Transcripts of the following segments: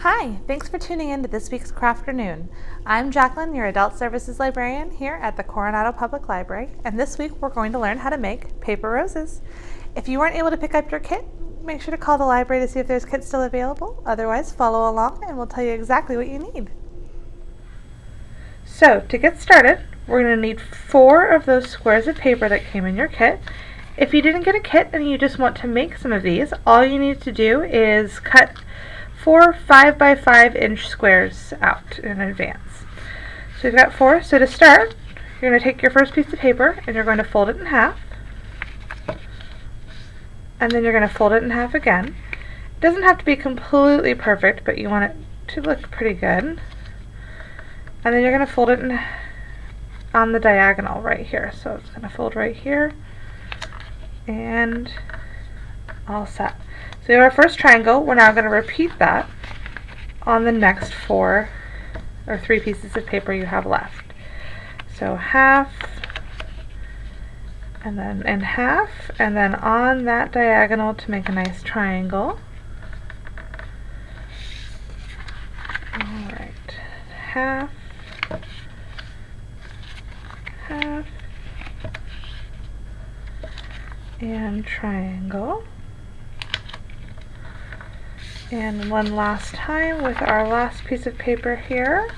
Hi, thanks for tuning in to this week's Crafternoon. I'm Jacqueline, your Adult Services Librarian here at the Coronado Public Library, and this week we're going to learn how to make paper roses. If you weren't able to pick up your kit, make sure to call the library to see if there's kits still available. Otherwise, follow along and we'll tell you exactly what you need. So, to get started, we're going to need 4 of those squares of paper that came in your kit. If you didn't get a kit and you just want to make some of these, all you need to do is cut 4 5x5 inch squares out in advance. So we've got 4. So to start, you're going to take your first piece of paper and you're going to fold it in half. And then you're going to fold it in half again. It doesn't have to be completely perfect, but you want it to look pretty good. And then you're going to fold it on the diagonal right here. So it's going to fold right here. And all set. So we have our first triangle. We're now going to repeat that on the next 4 or 3 pieces of paper you have left. So half, and then in half, and then on that diagonal to make a nice triangle. Alright, half, half, and triangle. And one last time with our last piece of paper here,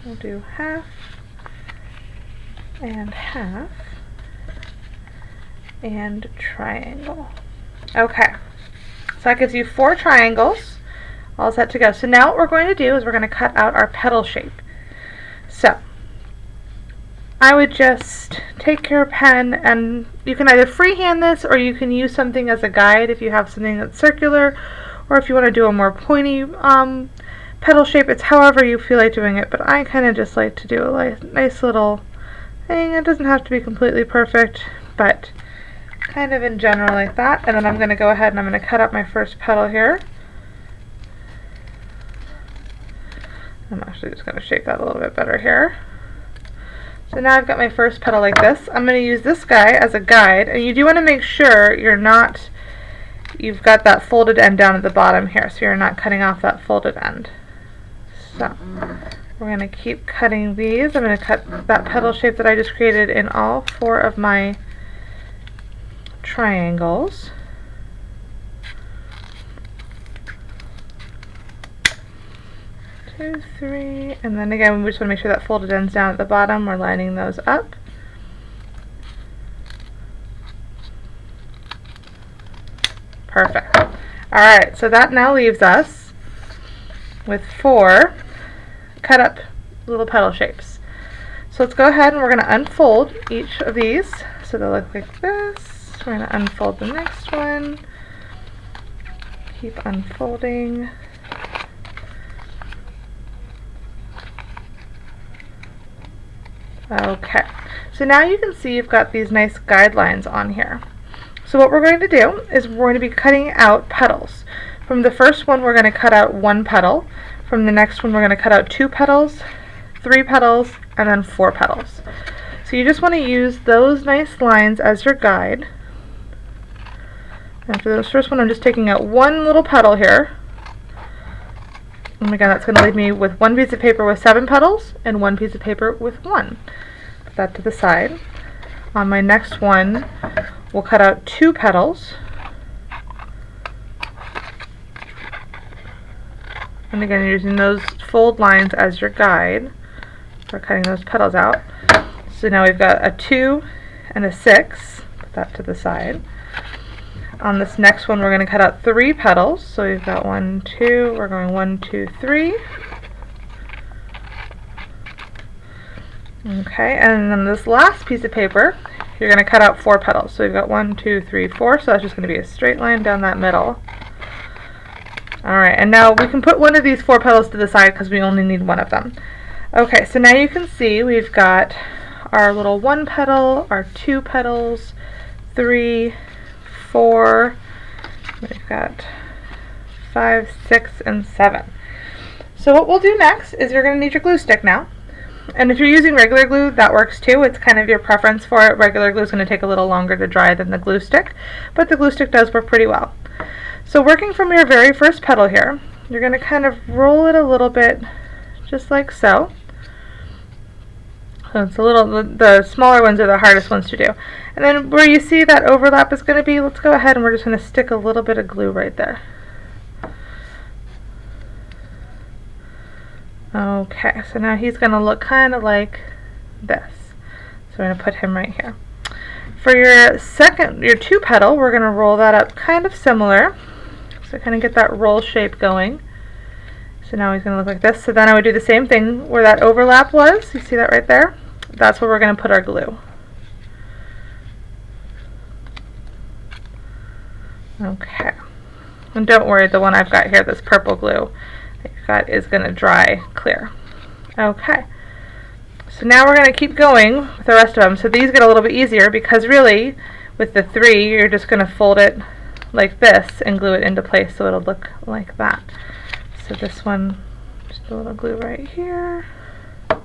we'll do half and half and triangle. Okay, so that gives you 4 triangles all set to go. So now what we're going to do is we're going to cut out our petal shape. So I would just take your pen, and you can either freehand this or you can use something as a guide if you have something that's circular, or if you want to do a more pointy petal shape. It's however you feel like doing it, but I kind of just like to do a nice little thing. It doesn't have to be completely perfect, but kind of in general like that. And then I'm going to go ahead and I'm going to cut up my first petal here. I'm actually just going to shape that a little bit better here. So now I've got my first petal like this. I'm going to use this guy as a guide, and you do want to make sure you've got that folded end down at the bottom here, so you're not cutting off that folded end. So we're going to keep cutting these. I'm going to cut that petal shape that I just created in all 4 of my triangles. Two, 3, and then again we just want to make sure that folded end's down at the bottom. We're lining those up. Perfect. Alright, so that now leaves us with 4 cut up little petal shapes. So let's go ahead and we're going to unfold each of these so they look like this. We're going to unfold the next one. Keep unfolding. Okay, so now you can see you've got these nice guidelines on here. So what we're going to do is we're going to be cutting out petals. From the first one we're going to cut out 1 petal. From the next one we're going to cut out 2 petals, 3 petals, and then 4 petals. So you just want to use those nice lines as your guide. And for this first one I'm just taking out 1 little petal here. And again, that's going to leave me with 1 piece of paper with 7 petals and 1 piece of paper with 1. Put that to the side. On my next one, we'll cut out 2 petals. And again, you're using those fold lines as your guide for cutting those petals out. So now we've got a 2 and a 6. Put that to the side. On this next one, we're going to cut out 3 petals. So we've got 1, 2, we're going 1, 2, 3. Okay, and then this last piece of paper, you're going to cut out 4 petals. So we've got 1, 2, 3, 4. So that's just going to be a straight line down that middle. Alright, and now we can put one of these 4 petals to the side because we only need 1 of them. Okay, so now you can see we've got our little 1 petal, our 2 petals, 3, 4, we've got 5, 6, and 7. So what we'll do next is you're going to need your glue stick now. And if you're using regular glue, that works too. It's kind of your preference for it. Regular glue is going to take a little longer to dry than the glue stick, but the glue stick does work pretty well. So working from your very first petal here, you're going to kind of roll it a little bit, just like so. So it's a little, the smaller ones are the hardest ones to do. And then where you see that overlap is going to be, let's go ahead and we're just going to stick a little bit of glue right there. Okay, so now he's going to look kind of like this. So we're going to put him right here. For your two petal, we're going to roll that up kind of similar. So kind of get that roll shape going. So now he's going to look like this. So then I would do the same thing where that overlap was. You see that right there? That's where we're going to put our glue. Okay. And don't worry, the one I've got here, this purple glue that you've got, is going to dry clear. Okay. So now we're going to keep going with the rest of them. So these get a little bit easier because really with the 3 you're just going to fold it like this and glue it into place so it'll look like that. So this one, just a little glue right here. So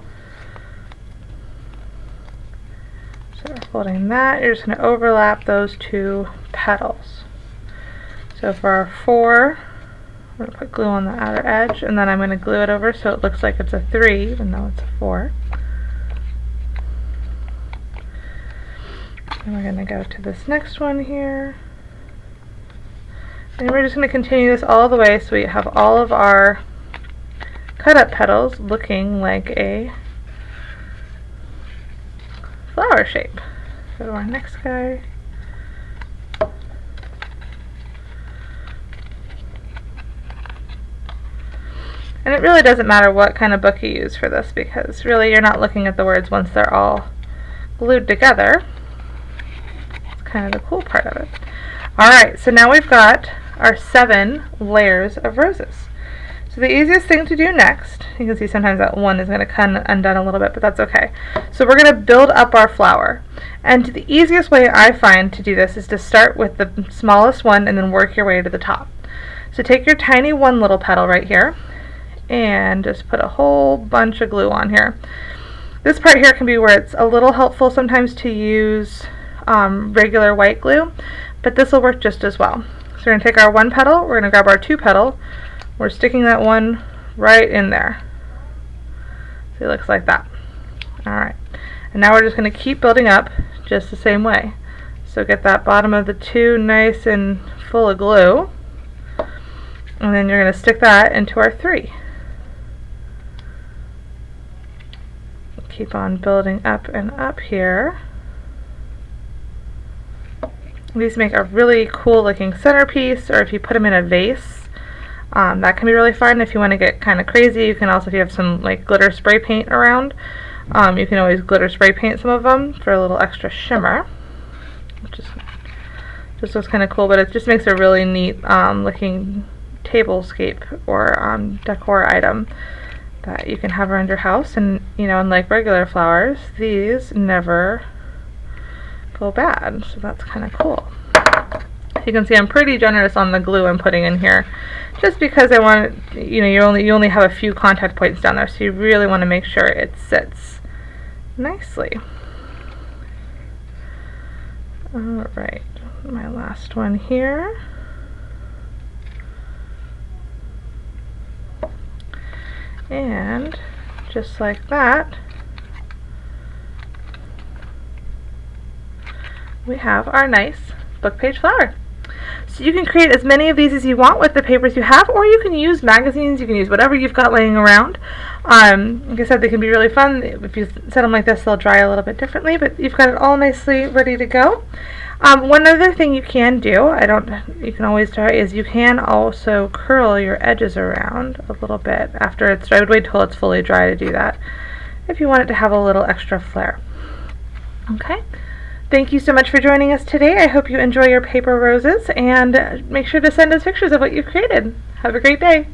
we're folding that. You're just going to overlap those 2 petals. So for our 4, we're going to put glue on the outer edge, and then I'm going to glue it over so it looks like it's a 3 even though it's a 4. And we're going to go to this next one here. And we're just going to continue this all the way so we have all of our cut up petals looking like a flower shape. Go to our next guy. And it really doesn't matter what kind of book you use for this because really you're not looking at the words once they're all glued together. It's kind of the cool part of it. Alright, so now we've got our 7 layers of roses. So the easiest thing to do next, you can see sometimes that one is going to come undone a little bit, but that's okay. So we're going to build up our flower. And the easiest way I find to do this is to start with the smallest one and then work your way to the top. So take your tiny one little petal right here and just put a whole bunch of glue on here. This part here can be where it's a little helpful sometimes to use regular white glue, but this will work just as well. So we're going to take our 1 petal, we're going to grab our 2 petal, we're sticking that one right in there. So it looks like that. Alright, and now we're just going to keep building up just the same way. So get that bottom of the 2 nice and full of glue, and then you're going to stick that into our 3. Keep on building up and up here. These make a really cool looking centerpiece, or if you put them in a vase, that can be really fun. If you want to get kind of crazy, you can also, if you have some like glitter spray paint around, you can always glitter spray paint some of them for a little extra shimmer, which is just looks kind of cool, but it just makes a really neat looking tablescape or decor item that you can have around your house. And you know, unlike regular flowers, these never go bad, so that's kind of cool. You can see I'm pretty generous on the glue I'm putting in here, just because I want, you know, you only have a few contact points down there, so you really want to make sure it sits nicely. Alright, my last one here. And just like that, we have our nice book page flower. So you can create as many of these as you want with the papers you have, or you can use magazines, you can use whatever you've got laying around. Like I said, they can be really fun. If you set them like this, they'll dry a little bit differently, but you've got it all nicely ready to go. One other thing you can do, you can always try, is you can also curl your edges around a little bit after it's dry. I would wait till it's fully dry to do that, if you want it to have a little extra flair. Okay. Thank you so much for joining us today. I hope you enjoy your paper roses, and make sure to send us pictures of what you've created. Have a great day.